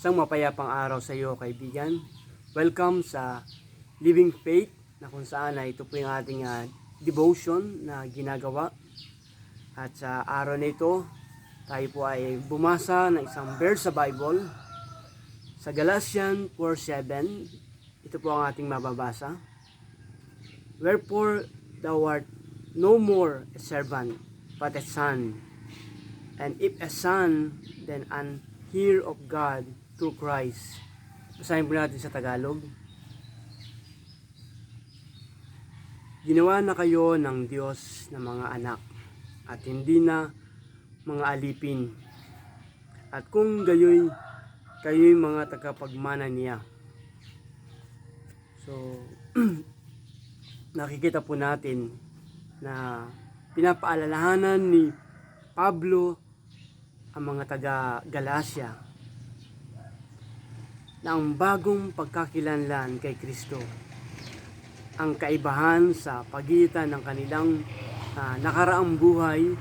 Isang mapayapang araw sa iyo, kaibigan. Welcome sa Living Faith, na kung saan ito po yung ating devotion na ginagawa. At sa araw na ito, tayo po ay bumasa ng isang verse sa Bible. Sa Galatians 4:7, ito po ang ating mababasa. Wherefore thou art no more a servant, but a son. And if a son, then an heir of God through Christ. Basahin po natin sa Tagalog. Ginawa na kayo ng Diyos na mga anak, at hindi na mga alipin. At kung kayo'y mga tagapagmana niya. So, nakikita po natin na pinapaalalahanan ni Pablo ang mga taga-Galacia na ang bagong pagkakilanlan kay Kristo, ang kaibahan sa pagitan ng kanilang nakaraang buhay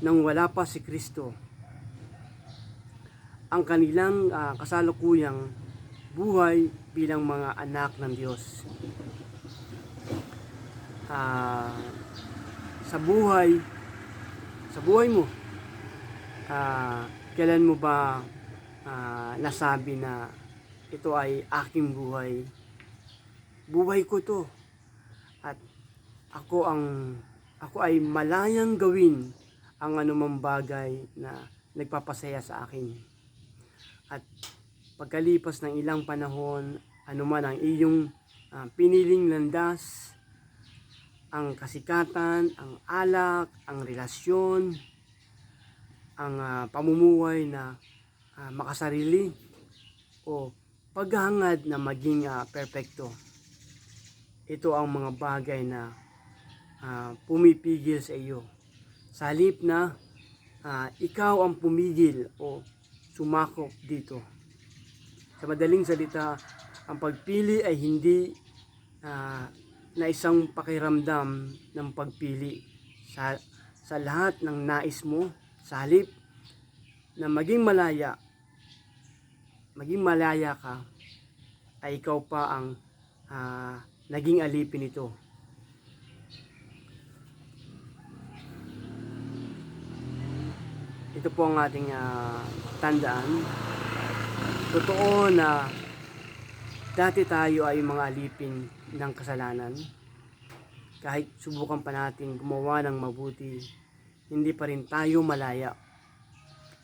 nang wala pa si Kristo, ang kanilang kasalukuyang buhay bilang mga anak ng Diyos. Sa buhay mo, kailan mo ba nasabi na ito ay aking buhay? Buhay ko to, at ako ay malayang gawin ang anumang bagay na nagpapasaya sa akin. At pagkalipas ng ilang panahon, anuman ang iyong piniling landas, ang kasikatan, ang alak, ang relasyon, ang pamumuhay na makasarili, o paghahangad na maging perpekto. Ito ang mga bagay na pumipigil sa iyo. Sa halip na ikaw ang pumigil o sumakop dito. Sa madaling salita, ang pagpili ay hindi na isang pakiramdam ng pagpili sa lahat ng nais mo. Sa halip na maging malaya ka, ay ikaw pa ang naging alipin nito. Ito po ang ating tandaan. Totoo na dati tayo ay mga alipin ng kasalanan. Kahit subukan pa natin gumawa ng mabuti, hindi pa rin tayo malaya.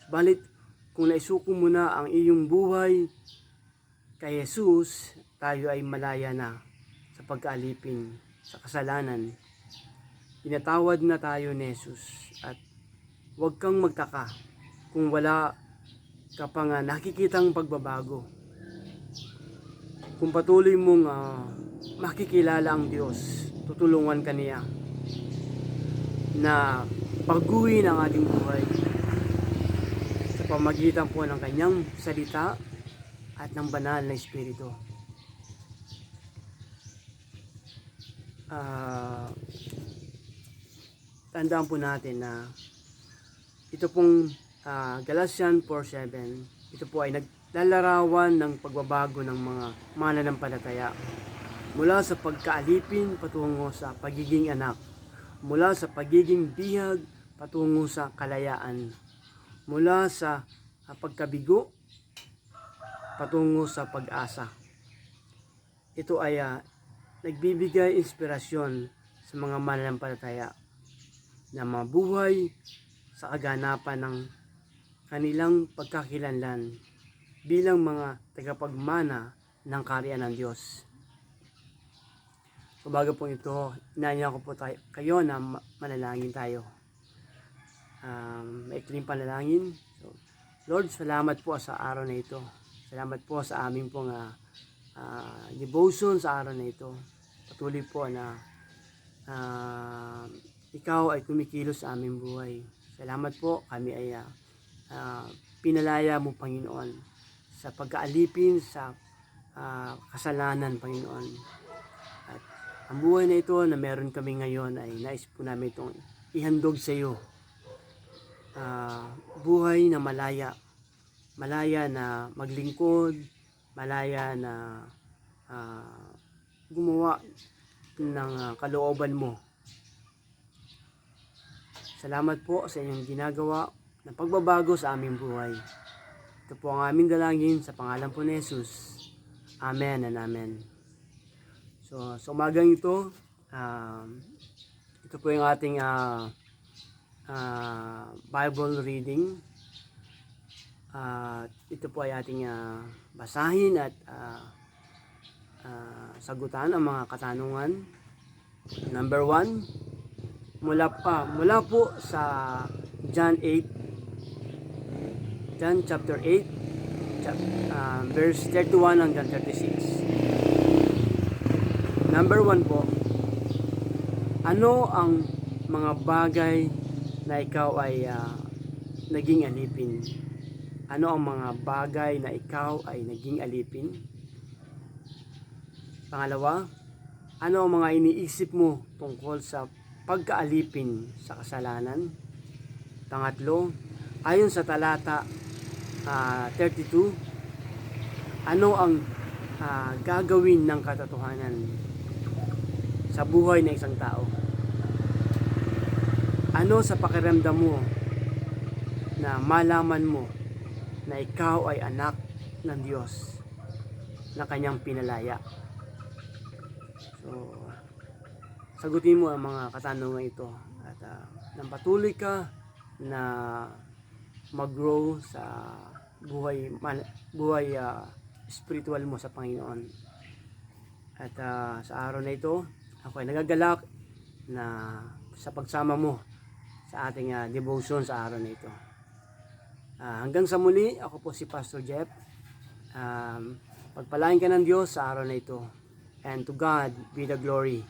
Subalit, kung naisuko mo na ang iyong buhay kay Jesus, tayo ay malaya na sa pagkaalipin sa kasalanan. Pinatawad na tayo ni Jesus, at huwag kang magtaka kung wala ka pang nakikitang pagbabago. Kung patuloy mong makikilala ang Diyos, tutulungan ka niya na baguhin ang ating buhay sa pamagitan po ng kanyang salita at ng banal na Espiritu. Tandaan po natin na ito pong Galatians 4:7, ito po ay naglalarawan ng pagbabago ng mga mananampalataya mula sa pagkaalipin patungo sa pagiging anak, mula sa pagiging bihag patungo sa kalayaan, mula sa pagkabigo patungo sa pag-asa. Ito ay nagbibigay inspirasyon sa mga mananampalataya na mabuhay sa kaganapan ng kanilang pagkakilanlan bilang mga tagapagmana ng kaharian ng Diyos. So bago po ito, inanya ko po kayo na manalangin tayo. Maikling panalangin. So, Lord, salamat po sa araw na ito. Salamat po sa aming pong devotion sa araw na ito. Patuloy po na ikaw ay kumikilos sa aming buhay. Salamat po, kami ay pinalaya mo, Panginoon, sa pagkaalipin sa kasalanan, Panginoon. At ang buhay na ito na meron kami ngayon ay nais po namin itong ihandog sa iyo. buhay na malaya. Malaya na maglingkod, malaya na gumawa ng kalooban mo. Salamat po sa inyong ginagawa ng pagbabago sa aming buhay. Ito po ang aming dalangin sa pangalan po ni Jesus. Amen and amen. So, sa umagang ito, ito po yung ating Bible reading. Ito po ay ating basahin at sagutan ang mga katanungan. Number 1, mula po sa John chapter 8, verse 31 hanggang 36. Number 1 po, ano ang mga bagay na ikaw ay naging alipin? Ano ang mga bagay na ikaw ay naging alipin? Pangalawa, ano ang mga iniisip mo tungkol sa pagkaalipin sa kasalanan? Pangatlo, ayon sa talata 32, ano ang gagawin ng katotohanan sa buhay ng isang tao? Ano sa pakiramdam mo na malaman mo na ikaw ay anak ng Diyos na kanyang pinalaya? So, sagutin mo ang mga katanungan ito at nang patuloy ka na mag-grow sa buhay spiritual mo sa Panginoon. At sa araw na ito, ako ay nagagalak na sa pagsama mo sa ating devotion sa araw na ito. Hanggang sa muli, ako po si Pastor Jeff. Pagpalain ka ng Diyos sa araw na ito. And to God be the glory.